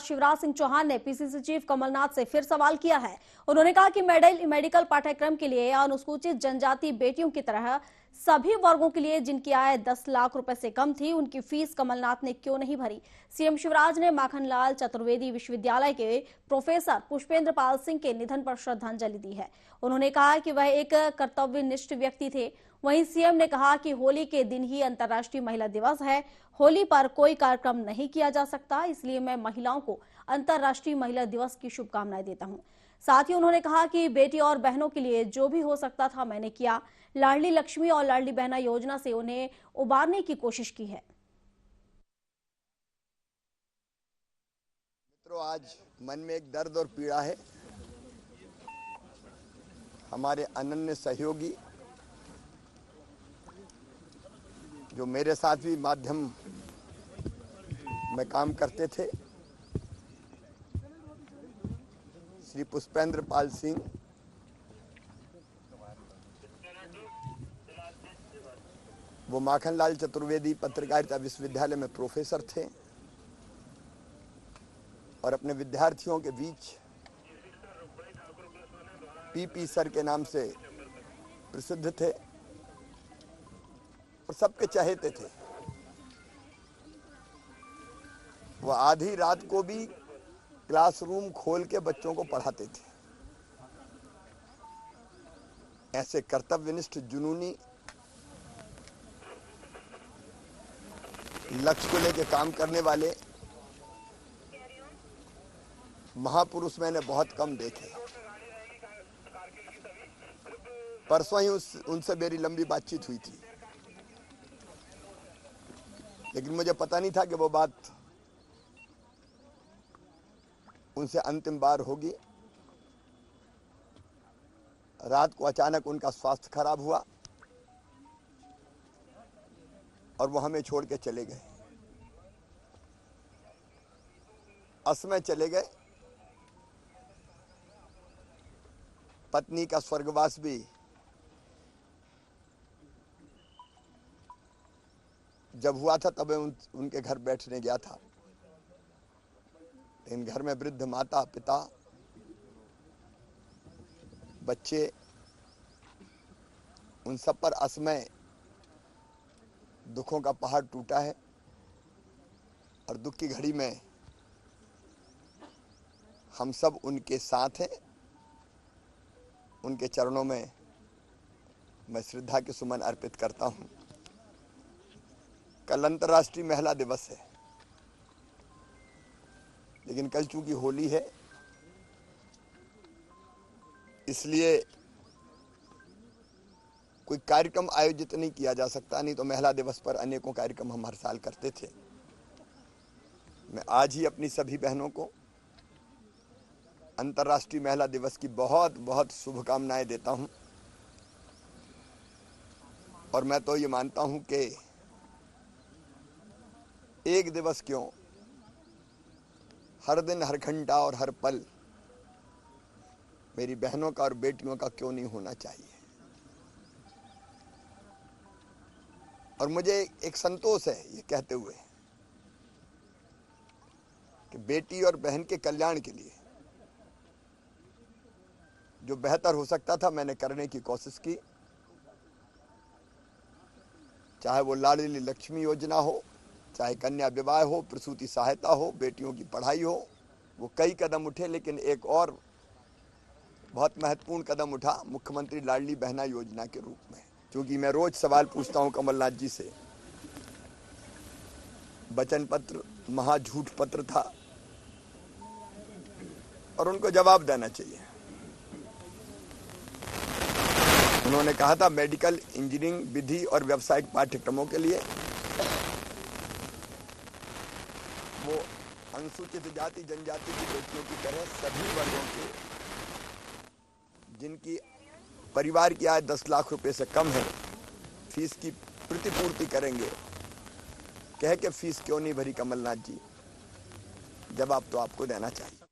शिवराज सिंह चौहान ने PCC chief Kamal Nath से फिर सवाल किया है। उन्होंने कहा कि मेडिकल पाठ्यक्रम के लिए अनुसूचित जनजाति बेटियों की तरह सभी वर्गों के लिए जिनकी आय 10 लाख रुपए से कम थी, उनकी फीस कमलनाथ ने क्यों नहीं भरी। सीएम शिवराज ने माखनलाल चतुर्वेदी विश्वविद्यालय के प्रोफेसर पुष्पेंद्र पाल सिंह के निधन पर श्रद्धांजलि दी है। उन्होंने कहा कि वह एक कर्तव्यनिष्ठ व्यक्ति थे। वहीं सीएम ने कहा कि होली के दिन ही अंतर्राष्ट्रीय महिला दिवस है, होली पर कोई कार्यक्रम नहीं किया जा सकता, इसलिए मैं महिलाओं को अंतर्राष्ट्रीय महिला दिवस की शुभकामनाएं देता हूं। साथ ही उन्होंने कहा कि बेटी और बहनों के लिए जो भी हो सकता था मैंने किया। लाडली लक्ष्मी और लाडली बहना योजना से उन्हें उबारने की कोशिश की है। मित्रों, आज मन में एक दर्द और पीड़ा है। हमारे अनन्य सहयोगी जो मेरे साथ भी माध्यम में काम करते थे, श्री पुष्पेंद्र पाल सिंह, वो माखनलाल चतुर्वेदी पत्रकारिता विश्वविद्यालय में प्रोफेसर थे और अपने विद्यार्थियों के बीच पीपी सर के नाम से प्रसिद्ध थे और सबके चहेते थे। वो आधी रात को भी क्लासरूम खोल के बच्चों को पढ़ाते थे। ऐसे कर्तव्यनिष्ठ, जुनूनी, लक्ष्य को लेकर काम करने वाले महापुरुष मैंने बहुत कम देखे। परसों ही उनसे मेरी लंबी बातचीत हुई थी, लेकिन मुझे पता नहीं था कि वो बात उनसे अंतिम बार होगी। रात को अचानक उनका स्वास्थ्य खराब हुआ और वो हमें छोड़ के चले गए। असमय चले गए। पत्नी का स्वर्गवास भी जब हुआ था तब उनके घर बैठने गया था। इन घर में वृद्ध माता, पिता, बच्चे, उन सब पर असमय दुखों का पहाड़ टूटा है और दुख की घड़ी में हम सब उनके साथ हैं। उनके चरणों में मैं श्रद्धा के सुमन अर्पित करता हूं। कल अंतर्राष्ट्रीय महिला दिवस है, लेकिन कल चूंकि होली है, इसलिए कोई कार्यक्रम आयोजित नहीं किया जा सकता। नहीं तो महिला दिवस पर अनेकों कार्यक्रम हम हर साल करते थे। मैं आज ही अपनी सभी बहनों को अंतर्राष्ट्रीय महिला दिवस की बहुत बहुत शुभकामनाएं देता हूं। और मैं तो ये मानता हूं कि एक दिवस क्यों, हर दिन, हर घंटा और हर पल मेरी बहनों का और बेटियों का क्यों नहीं होना चाहिए। और मुझे एक संतोष है ये कहते हुए कि बेटी और बहन के कल्याण के लिए जो बेहतर हो सकता था मैंने करने की कोशिश की। चाहे वो लाडली लक्ष्मी योजना हो, चाहे कन्या विवाह हो, प्रसूति सहायता हो, बेटियों की पढ़ाई हो, वो कई कदम उठे। लेकिन एक और बहुत महत्वपूर्ण कदम उठा मुख्यमंत्री लाडली बहना योजना के रूप में। क्योंकि मैं रोज सवाल पूछता हूं कमलनाथ जी से, वचन पत्र महा झूठ पत्र था और उनको जवाब देना चाहिए। उन्होंने कहा था मेडिकल, इंजीनियरिंग, विधि और व्यावसायिक पाठ्यक्रमों के लिए वो अनुसूचित जाति जनजाति की बेटियों की तरह सभी वर्गों के जिनकी परिवार की आय 10 लाख रुपए से कम है, फीस की प्रतिपूर्ति करेंगे। कह के फीस क्यों नहीं भरी कमलनाथ जी? जवाब तो आपको देना चाहिए।